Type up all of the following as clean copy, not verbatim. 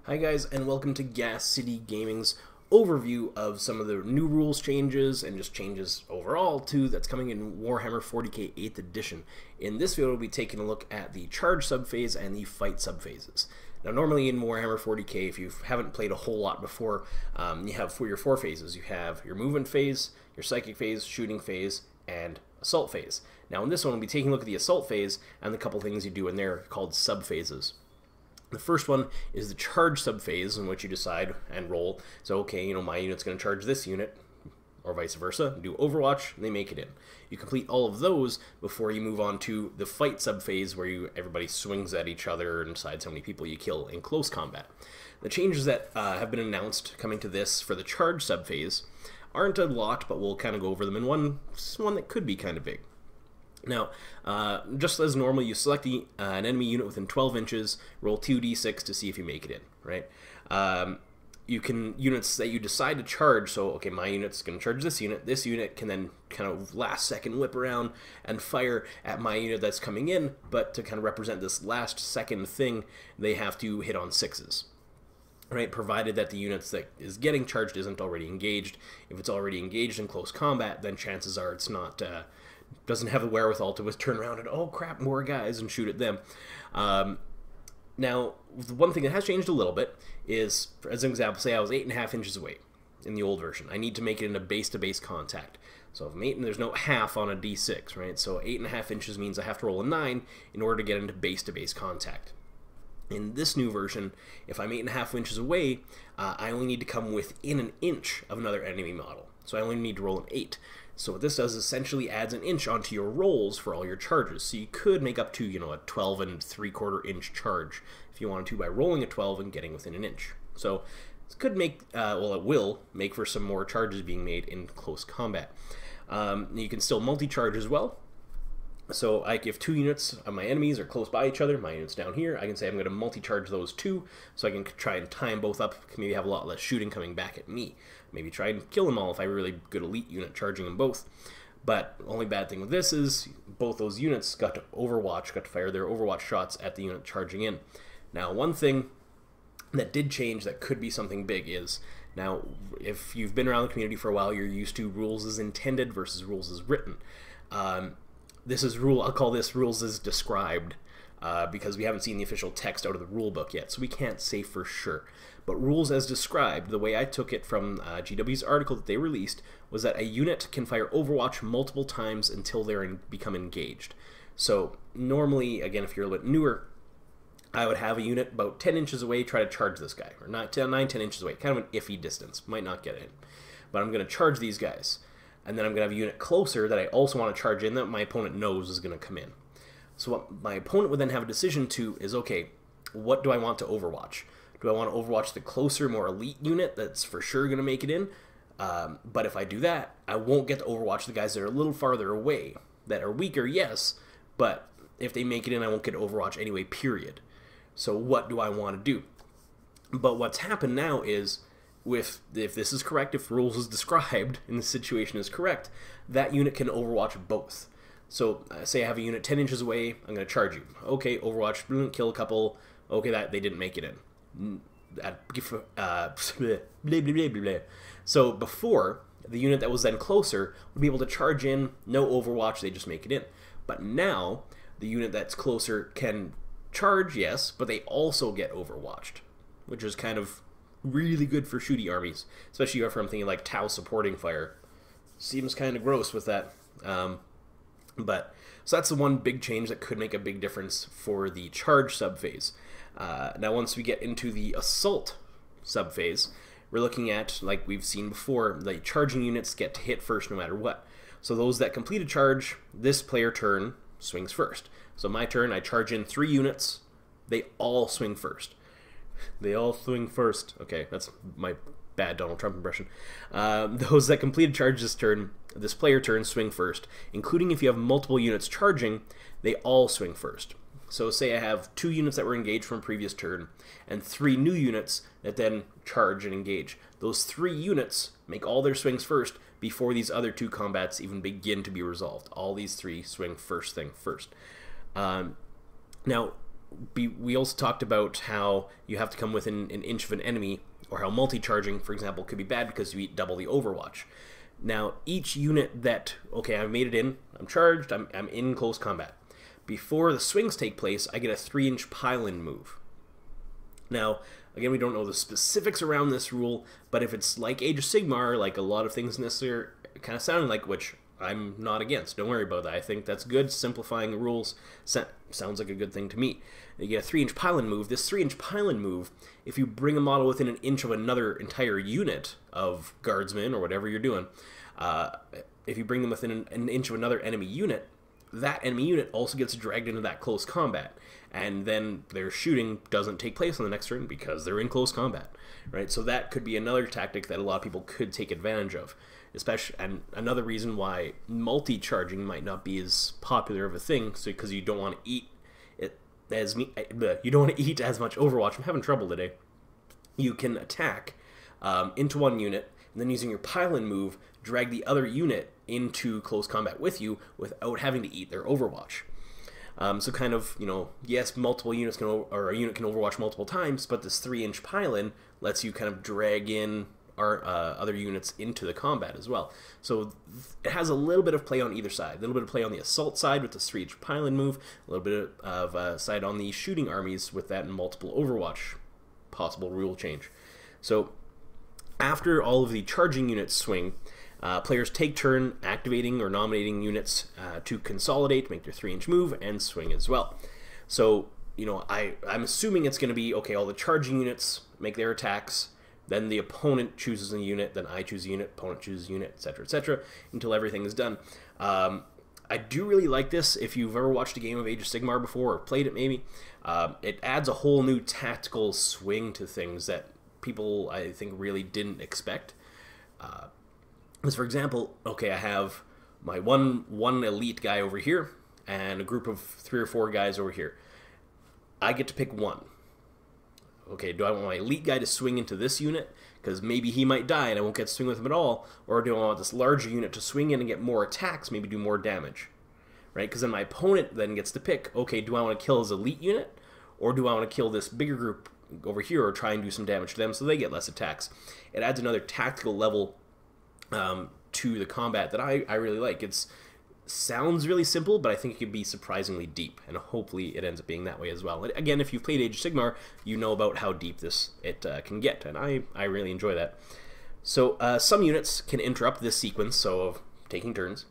Hi guys, and welcome to Gas City Gaming's overview of some of the new rules changes and just changes overall too that's coming in Warhammer 40k 8th edition. In this video we'll be taking a look at the charge subphase and the fight subphases. Now normally in Warhammer 40k, if you haven't played a whole lot before, you have your four phases. You have your movement phase, your psychic phase, shooting phase, and assault phase. Now in this one we'll be taking a look at the assault phase and the couple things you do in there called subphases. The first one is the charge subphase, in which you decide and roll. So, okay, my unit's going to charge this unit, or vice versa. Do Overwatch, and they make it in. You complete all of those before you move on to the fight subphase, where everybody swings at each other and decides how many people you kill in close combat. The changes that have been announced coming to this for the charge subphase aren't a lot, but we'll kind of go over them in one that could be kind of big. Now, just as normal, you select an enemy unit within 12 inches, roll 2d6 to see if you make it in, right? Units that you decide to charge, so, okay, my unit's going to charge this unit can then kind of last second whip around and fire at my unit that's coming in, but to kind of represent this last second thing, they have to hit on sixes. Right, provided that the units that is getting charged isn't already engaged. If it's already engaged in close combat, then chances are it's not, doesn't have the wherewithal to just turn around and, oh crap, more guys, and shoot at them. Now, the one thing that has changed a little bit is, as an example, say I was 8.5 inches away in the old version. I need to make it into base-to-base contact. So if I'm 8, and there's no half on a d6, right? So 8.5 inches means I have to roll a 9 in order to get into base-to-base contact. In this new version, if I'm 8.5 inches away, I only need to come within an inch of another enemy model. So I only need to roll an 8. So what this does essentially adds an inch onto your rolls for all your charges. So you could make up to, a 12 3/4 inch charge if you wanted to by rolling a 12 and getting within an inch. So this could make, well, it will make for some more charges being made in close combat. You can still multi-charge as well. So if two units of my enemies are close by each other, my unit's down here, I can say I'm going to multi-charge those two, so I can try and tie them both up, maybe have a lot less shooting coming back at me. Maybe try and kill them all if I have a really good elite unit charging them both. But the only bad thing with this is both those units got to fire their Overwatch shots at the unit charging in. Now, one thing that did change that could be something big is, now, if you've been around the community for a while, you're used to rules as intended versus rules as written. I'll call this rules as described, because we haven't seen the official text out of the rule book yet, so we can't say for sure. But rules as described, the way I took it from GW's article that they released, was that a unit can fire Overwatch multiple times until they become engaged. So normally, again, if you're a little bit newer, I would have a unit about 10 inches away try to charge this guy, or 9-10 inches away, kind of an iffy distance, might not get in. But I'm going to charge these guys. And then I'm going to have a unit closer that I also want to charge in that my opponent knows is going to come in. So what my opponent would then have a decision to is, okay, what do I want to Overwatch? Do I want to Overwatch the closer, more elite unit that's for sure going to make it in? But if I do that, I won't get to Overwatch the guys that are a little farther away, that are weaker, yes, but if they make it in, I won't get to Overwatch anyway, period. So what do I want to do? But what's happened now is, if this is correct, if rules is described and the situation is correct, that unit can Overwatch both. So say I have a unit 10 inches away, I'm going to charge you. Okay, Overwatch, kill a couple. Okay, they didn't make it in. So before, the unit that was then closer would be able to charge in, no Overwatch, they just make it in. But now, the unit that's closer can charge, yes, but they also get Overwatched, which is kind of really good for shooty armies, especially if I'm thinking like Tau supporting fire. Seems kind of gross with that. But so that's the one big change that could make a big difference for the charge subphase. Now once we get into the assault subphase, we're looking at, like we've seen before, the charging units get to hit first no matter what. So those that complete a charge, this player turn swings first. So my turn, I charge in 3 units, they all swing first. They all swing first. Okay, that's my bad Donald Trump impression. Those that complete a charge this player turn swing first, including if you have multiple units charging, they all swing first. So say I have 2 units that were engaged from a previous turn, and 3 new units that then charge and engage. Those 3 units make all their swings first before these other 2 combats even begin to be resolved. All these 3 swing first thing first. Now, we also talked about how you have to come within an inch of an enemy, or how multi-charging, for example, could be bad because you eat double the Overwatch. Now, each unit that, okay, I've made it in, I'm charged, I'm in close combat. Before the swings take place, I get a 3-inch pile-in move. Now, again, we don't know the specifics around this rule, but if it's like Age of Sigmar, like a lot of things in this are kind of sounding like, which I'm not against, don't worry about that. I think that's good, simplifying the rules sounds like a good thing to me. You get a 3-inch pile-in move. This 3-inch pile-in move, if you bring a model within an inch of another entire unit of guardsmen or whatever you're doing, if you bring them within an inch of another enemy unit, that enemy unit also gets dragged into that close combat, and then their shooting doesn't take place on the next turn because they're in close combat, right? So that could be another tactic that a lot of people could take advantage of, especially, and another reason why multi-charging might not be as popular of a thing, so because you don't want to eat it you don't want to eat as much Overwatch. I'm having trouble today. You can attack into one unit, and then using your pile-in move, drag the other unit into close combat with you without having to eat their Overwatch. So kind of, you know, yes, multiple units can, or a unit can Overwatch multiple times, but this 3-inch pile-in lets you kind of drag in our other units into the combat as well. So it has a little bit of play on either side. A little bit of play on the assault side with the 3-inch pile-in move, a little bit of side on the shooting armies with that multiple Overwatch possible rule change. So after all of the charging units swing, players take turn activating or nominating units to consolidate, make their 3-inch move, and swing as well. So, you know, I'm assuming it's going to be, okay, all the charging units make their attacks, then the opponent chooses a unit, then I choose a unit, opponent chooses a unit, etc., until everything is done. I do really like this. If you've ever watched a game of Age of Sigmar before, or played it maybe, it adds a whole new tactical swing to things that people, I think, really didn't expect. Because, for example, okay, I have my one elite guy over here, and a group of 3 or 4 guys over here. I get to pick one. Okay, do I want my elite guy to swing into this unit, because maybe he might die and I won't get to swing with him at all, or do I want this larger unit to swing in and get more attacks, maybe do more damage, right? Because then my opponent then gets to pick, okay, do I want to kill his elite unit, or do I want to kill this bigger group over here or try and do some damage to them so they get less attacks? It adds another tactical level to the combat that I really like. It's sounds really simple, but I think it could be surprisingly deep, and hopefully it ends up being that way as well. Again, if you've played Age of Sigmar, you know about how deep it can get, and I really enjoy that. So some units can interrupt this sequence, so of taking turns,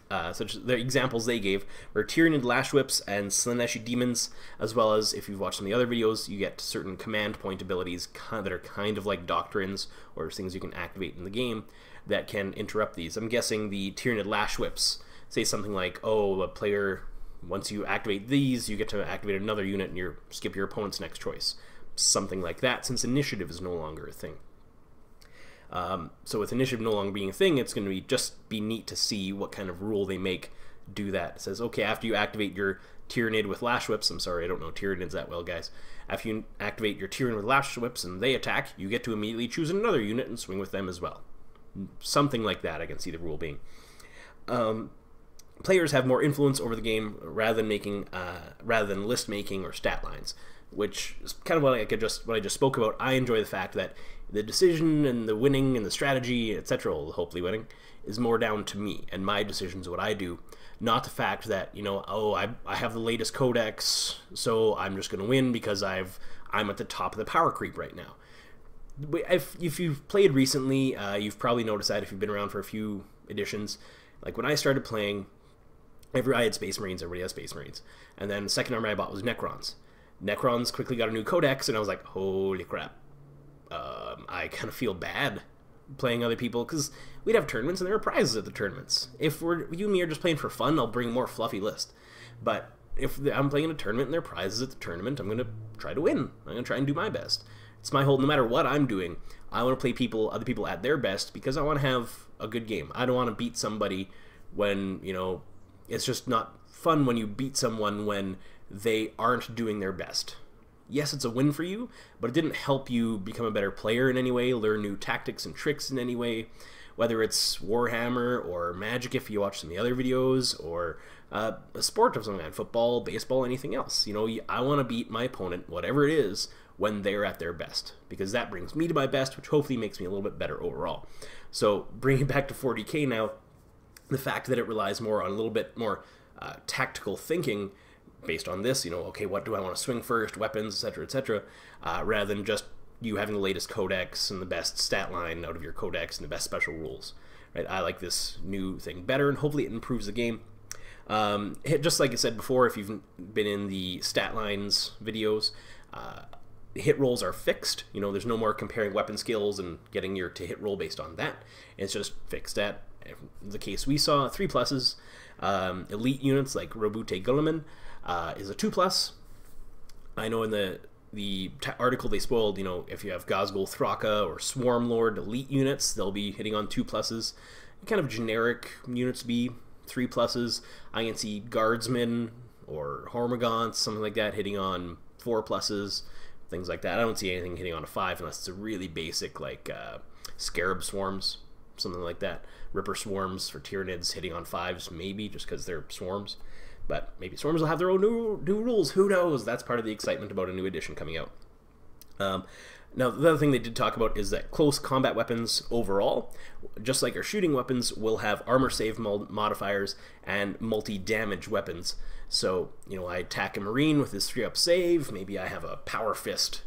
such as the examples they gave were Tyranid Lash Whips and Slaaneshi Demons, as well as, if you've watched some of the other videos, you get certain command point abilities that are kind of like doctrines, or things you can activate in the game that can interrupt these. I'm guessing the Tyranid Lash Whips say something like, oh, a player, once you activate these, you get to activate another unit and you skip your opponent's next choice. Something like that, since initiative is no longer a thing. So with initiative no longer being a thing, it's going to just be neat to see what kind of rule they make do that. It says, okay, after you activate your Tyranid with Lash Whips, I'm sorry, I don't know Tyranids that well, guys. After you activate your Tyranid with Lash Whips and they attack, you get to immediately choose another unit and swing with them as well. Something like that, I can see the rule being. Players have more influence over the game rather than list making or stat lines, which is kind of what I just spoke about. I enjoy the fact that the decision and the winning and the strategy, etc., hopefully winning, is more down to me and my decisions, what I do, not the fact that, you know, oh, I have the latest codex, so I'm just going to win because I'm at the top of the power creep right now. If you've played recently, you've probably noticed that if you've been around for a few editions. Like when I started playing, I had Space Marines, everybody has Space Marines. And then the second army I bought was Necrons. Necrons quickly got a new codex, and I was like, holy crap. I kind of feel bad playing other people, because we'd have tournaments and there were prizes at the tournaments. If you and me are just playing for fun, I'll bring a more fluffy list. But if I'm playing in a tournament and there are prizes at the tournament, I'm going to try to win. I'm going to try and do my best. It's my whole, no matter what I'm doing, I want to play other people at their best, because I want to have a good game. I don't want to beat somebody when, you know, it's just not fun when you beat someone when they aren't doing their best. Yes, it's a win for you, but it didn't help you become a better player in any way, learn new tactics and tricks in any way, whether it's Warhammer or Magic if you watch some of the other videos, or a sport of some kind, football, baseball, anything else. You know, I want to beat my opponent, whatever it is, when they're at their best, because that brings me to my best, which hopefully makes me a little bit better overall. So bringing it back to 40k now, the fact that it relies more on a little bit more tactical thinking based on this, you know, okay, what do I want to swing first, weapons, etc., rather than just you having the latest codex and the best stat line out of your codex and the best special rules. Right? I like this new thing better, and hopefully it improves the game. Just like I said before, if you've been in the stat lines videos, hit rolls are fixed. You know, there's no more comparing weapon skills and getting your to hit roll based on that. It's just fixed at the case we saw 3+. Elite units like Robute Gulliman is a 2+. I know in the article they spoiled, you know, if you have Gazgul Thraka or Swarm Lord elite units, they'll be hitting on 2+. Kind of generic units be 3+. I can see Guardsmen or Hormagaunts, something like that, hitting on 4+, things like that. I don't see anything hitting on a 5 unless it's a really basic, like Scarab Swarms, something like that. Ripper Swarms for Tyranids hitting on 5s, maybe, just because they're swarms. But maybe Swarms will have their own new rules. Who knows? That's part of the excitement about a new edition coming out. Now, the other thing they did talk about is that close combat weapons overall, just like our shooting weapons, will have armor save modifiers and multi-damage weapons. So, you know, I attack a Marine with his 3-up save, maybe I have a Power Fist,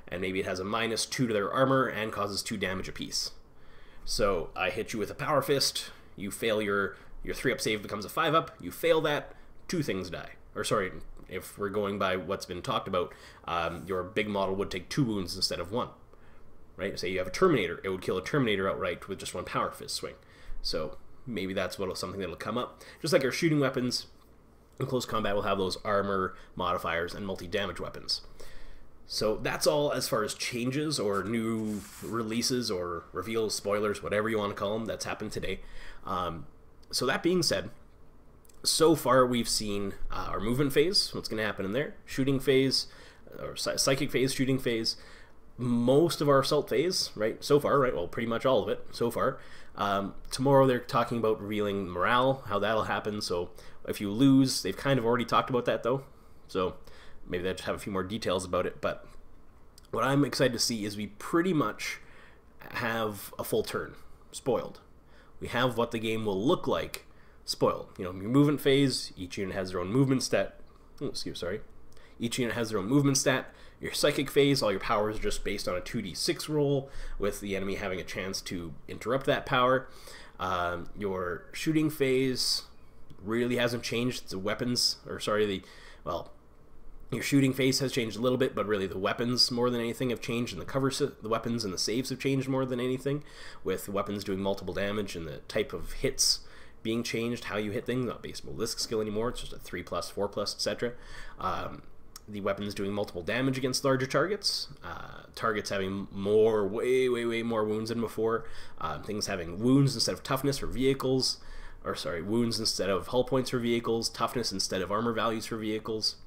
and maybe it has a -2 to their armor and causes 2 damage apiece. So, I hit you with a Power Fist, you fail your 3-up save becomes a 5-up, you fail that, 2 things die. Or sorry, if we're going by what's been talked about, your big model would take 2 wounds instead of 1. Right? Say you have a Terminator, it would kill a Terminator outright with just 1 Power Fist swing. So maybe that's something that'll come up. Just like our shooting weapons, in close combat we'll have those armor modifiers and multi-damage weapons. So that's all as far as changes or new releases or reveals, spoilers, whatever you want to call them, that's happened today. So that being said, so far we've seen our movement phase, what's going to happen in there, shooting phase, or psychic phase, shooting phase, most of our assault phase, right, so far, right, well, pretty much all of it so far. Tomorrow they're talking about revealing morale, how that'll happen, so if you lose, they've kind of already talked about that though, so maybe they just have a few more details about it, but what I'm excited to see is we pretty much have a full turn, spoiled. We have what the game will look like spoiled. You know, your movement phase, each unit has their own movement stat. Oh, each unit has their own movement stat. Your psychic phase, all your powers are just based on a 2d6 roll, with the enemy having a chance to interrupt that power. Your shooting phase really hasn't changed. The weapons, or sorry, your shooting phase has changed a little bit, but really the weapons more than anything have changed, and the weapons and the saves have changed more than anything, with weapons doing multiple damage and the type of hits being changed, how you hit things, not based on Lisk skill anymore, it's just a 3+, 4+, etc. The weapons doing multiple damage against larger targets, targets having way more wounds than before, things having wounds instead of toughness for vehicles, or sorry, wounds instead of hull points for vehicles, toughness instead of armor values for vehicles.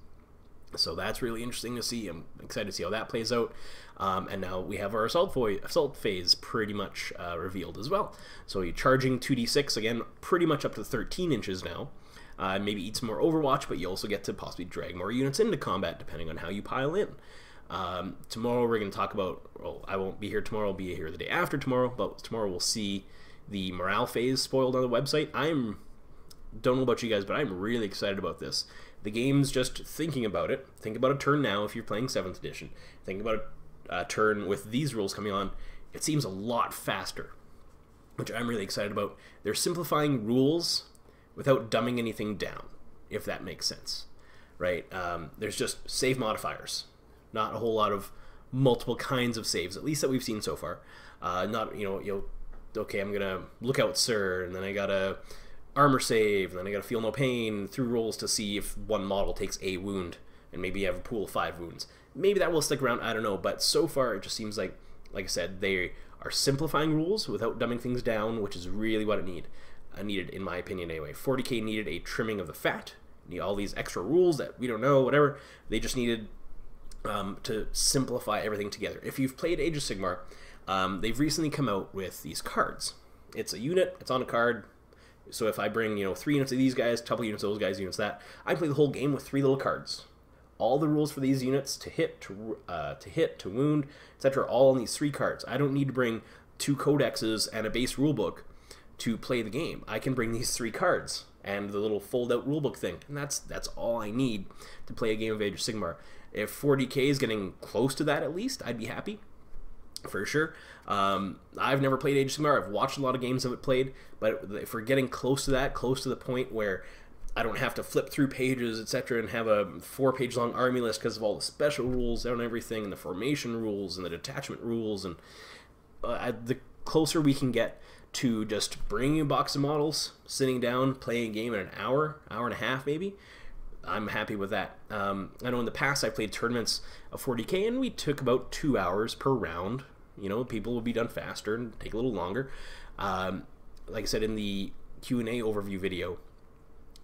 So that's really interesting to see. I'm excited to see how that plays out. And now we have our assault phase pretty much revealed as well. So you're charging 2d6, again, pretty much up to 13 inches now. Maybe eat some more Overwatch, but you also get to possibly drag more units into combat depending on how you pile in. Tomorrow we're going to talk about, well, I won't be here tomorrow, I'll be here the day after tomorrow, but tomorrow we'll see the morale phase spoiled on the website. Don't know about you guys, but I'm really excited about this. The game's just thinking about it. Think about a turn now if you're playing 7th edition. Think about a turn with these rules coming on. It seems a lot faster, which I'm really excited about. They're simplifying rules without dumbing anything down, if that makes sense, right? There's just save modifiers, not a whole lot of multiple kinds of saves, at least that we've seen so far. Not, okay, I'm gonna look out, sir, and then I gotta armor save, and then I gotta feel no pain through rolls to see if one model takes a wound, and maybe you have a pool of 5 wounds. Maybe that will stick around, I don't know, but so far it just seems like I said, they are simplifying rules without dumbing things down, which is really what it needed, in my opinion anyway. 40k needed a trimming of the fat, all these extra rules that we don't know, whatever. They just needed to simplify everything together. If you've played Age of Sigmar, they've recently come out with these cards. It's a unit, it's on a card, So if I bring, 3 units of these guys, a couple units of those guys, units of that, I play the whole game with 3 little cards. All the rules for these units, to hit, to wound, etc., all on these 3 cards. I don't need to bring 2 codexes and a base rulebook to play the game. I can bring these 3 cards and the little fold-out rulebook thing, and that's all I need to play a game of Age of Sigmar. If 40k is getting close to that, at least, I'd be happy, for sure. I've never played Age of Sigmar. I've watched a lot of games of it played, but if we're getting close to that, close to the point where I don't have to flip through pages, etc., and have a 4-page long army list because of all the special rules and everything, and the formation rules and the detachment rules, and the closer we can get to just bringing a box of models, sitting down, playing a game in an hour, hour and a half maybe, I'm happy with that. I know in the past I played tournaments of 40k and we took about 2 hours per round. People will be done faster and take a little longer. Like I said in the Q&A overview video,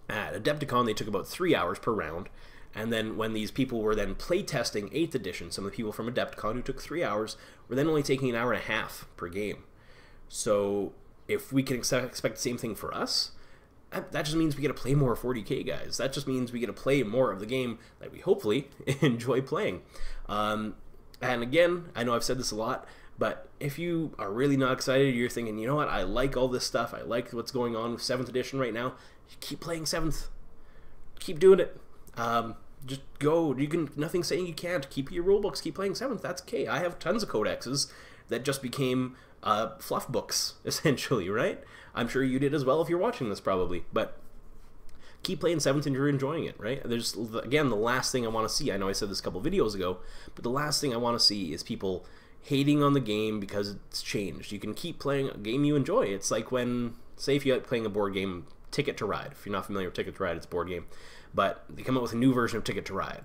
at Adepticon they took about 3 hours per round. And then when these people were then playtesting 8th edition, some of the people from Adepticon who took 3 hours were then only taking an hour and a half per game. So if we can expect the same thing for us, that just means we get to play more 40k, guys. That just means we get to play more of the game that we hopefully enjoy playing. And again, I know I've said this a lot, but if you are really not excited, you're thinking, you know what, I like all this stuff, I like what's going on with 7th edition right now, keep playing 7th. Keep doing it. Just go. Nothing's saying you can't. Keep your rulebooks, keep playing 7th. That's okay. I have tons of codexes that just became fluff books, essentially, right? I'm sure you did as well if you're watching this, probably. But keep playing 7th and you're enjoying it, right? There's, again, the last thing I want to see, I know I said this a couple videos ago, but the last thing I want to see is people hating on the game because it's changed. You can keep playing a game you enjoy. It's like when, say if you like playing a board game, Ticket to Ride. If you're not familiar with Ticket to Ride, it's a board game. But they come up with a new version of Ticket to Ride,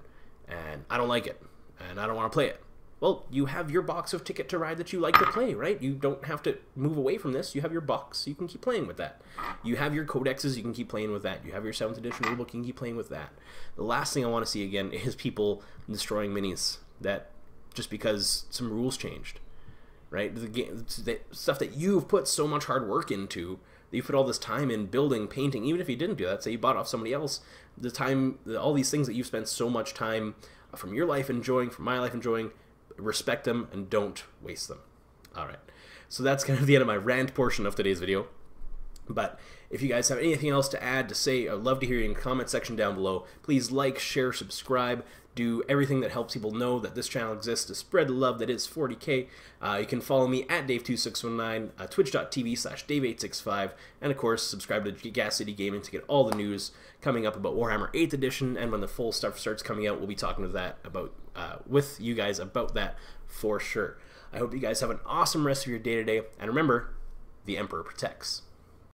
and I don't like it, and I don't want to play it. Well, you have your box of Ticket to Ride that you like to play, right? You don't have to move away from this. You have your box, you can keep playing with that. You have your codexes, you can keep playing with that. You have your 7th edition rulebook, you can keep playing with that. The last thing I want to see again is people destroying minis that just because some rules changed, right? The stuff that you've put so much hard work into, that you put all this time in building, painting, even if you didn't do that, say you bought off somebody else, all these things that you've spent so much time from your life enjoying, from my life enjoying, respect them and don't waste them. Alright, so that's kind of the end of my rant portion of today's video. But if you guys have anything else to add, to say, I'd love to hear you in the comment section down below. Please like, share, subscribe, do everything that helps people know that this channel exists to spread the love that is 40k. You can follow me at Dave2619, twitch.tv/Dave865, and of course subscribe to Gas City Gaming to get all the news coming up about Warhammer 8th edition, and when the full stuff starts coming out, we'll be talking with you guys about that for sure. I hope you guys have an awesome rest of your day today, and remember, the Emperor protects.